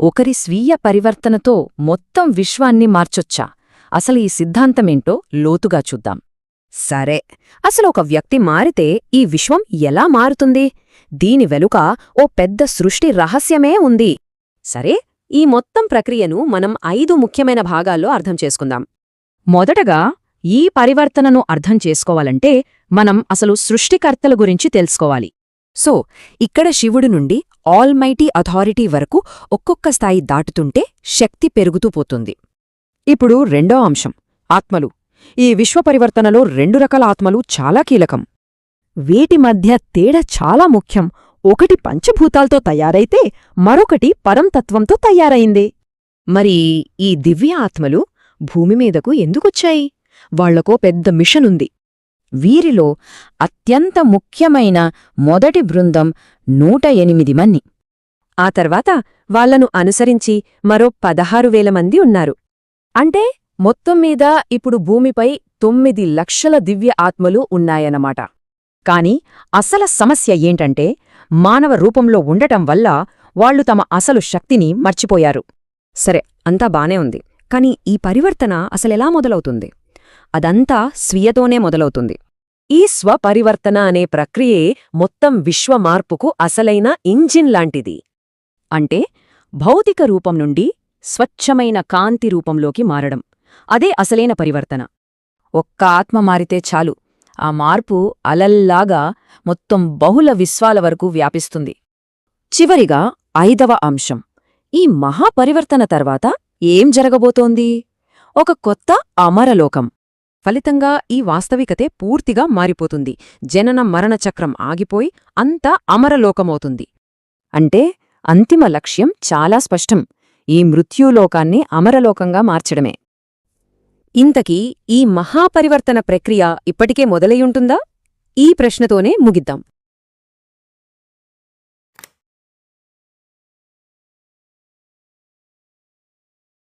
ఒకరి స్వీయ పరివర్తనతో మొత్తం విశ్వాన్ని మార్చొచ్చా? అసలు ఈ సిద్ధాంతమేంటో లోతుగా చూద్దాం. సరే, అసలు ఒక వ్యక్తి మారితే ఈ విశ్వం ఎలా మారుతుంది? దీని వెనుక ఓ పెద్ద సృష్టి రహస్యమే ఉంది. సరే, ఈ మొత్తం ప్రక్రియను మనం 5 ముఖ్యమైన భాగాల్లో అర్థం చేసుకుందాం. మొదటగా ఈ పరివర్తనను అర్థం చేసుకోవాలంటే మనం అసలు సృష్టికర్తల గురించి తెలుసుకోవాలి. సో ఇక్కడ శివుడు నుండి ఆల్మైటీ అథారిటీ వరకు ఒక్కొక్క స్థాయి దాటుతుంటే శక్తి పెరుగుతూ పోతుంది. ఇప్పుడు రెండో అంశం, ఆత్మలు. ఈ విశ్వపరివర్తనలో 2 రకాల ఆత్మలు చాలా కీలకం. వీటి మధ్య తేడా చాలా ముఖ్యం. ఒకటి పంచభూతాలతో తయారైతే మరొకటి పరంతత్వంతో తయారైంది. మరి ఈ దివ్య ఆత్మలు భూమి మీదకు ఎందుకొచ్చాయి? వాళ్లకో పెద్ద మిషనుంది. వీరిలో అత్యంత ముఖ్యమైన మొదటి బృందం 108 మంది. ఆ తర్వాత వాళ్లను అనుసరించి మరో 16,000 మంది ఉన్నారు. అంటే మొత్తం మీద ఇప్పుడు భూమిపై 9 లక్షల దివ్య ఆత్మలు ఉన్నాయన్నమాట. కాని అసల సమస్య ఏంటంటే మానవ రూపంలో ఉండటం వల్ల వాళ్లు తమ అసలు శక్తిని మర్చిపోయారు. సరే, అంతా బానే ఉంది. కాని ఈ పరివర్తన అసలెలా మొదలవుతుంది? అదంతా స్వీయతోనే మొదలవుతుంది. ఈ స్వపరివర్తన అనే ప్రక్రియే మొత్తం విశ్వమార్పుకు అసలైన ఇంజిన్ లాంటిది. అంటే భౌతిక రూపం నుండి స్వచ్ఛమైన కాంతి రూపంలోకి మారడం. అదే అసలైన పరివర్తన. ఒక్క ఆత్మ మారితే చాలు, ఆ మార్పు అలల్లాగా మొత్తం బహుళ విశ్వాల వరకు వ్యాపిస్తుంది. చివరిగా 5వ అంశం, ఈ మహాపరివర్తన తర్వాత ఏం జరగబోతోంది? ఒక కొత్త అమరలోకం. ఫలితంగా ఈ వాస్తవికతే పూర్తిగా మారిపోతుంది. జనన మరణ చక్రం ఆగిపోయి అంతా అమరలోకమవుతుంది. అంటే అంతిమ లక్ష్యం చాలా స్పష్టం, ఈ మృత్యులోకాన్ని అమరలోకంగా మార్చడమే. ఇంతకీ ఈ మహాపరివర్తన ప్రక్రియ ఇప్పటికే మొదలయ్యుంటుందా? ఈ ప్రశ్నతోనే ముగిద్దాం.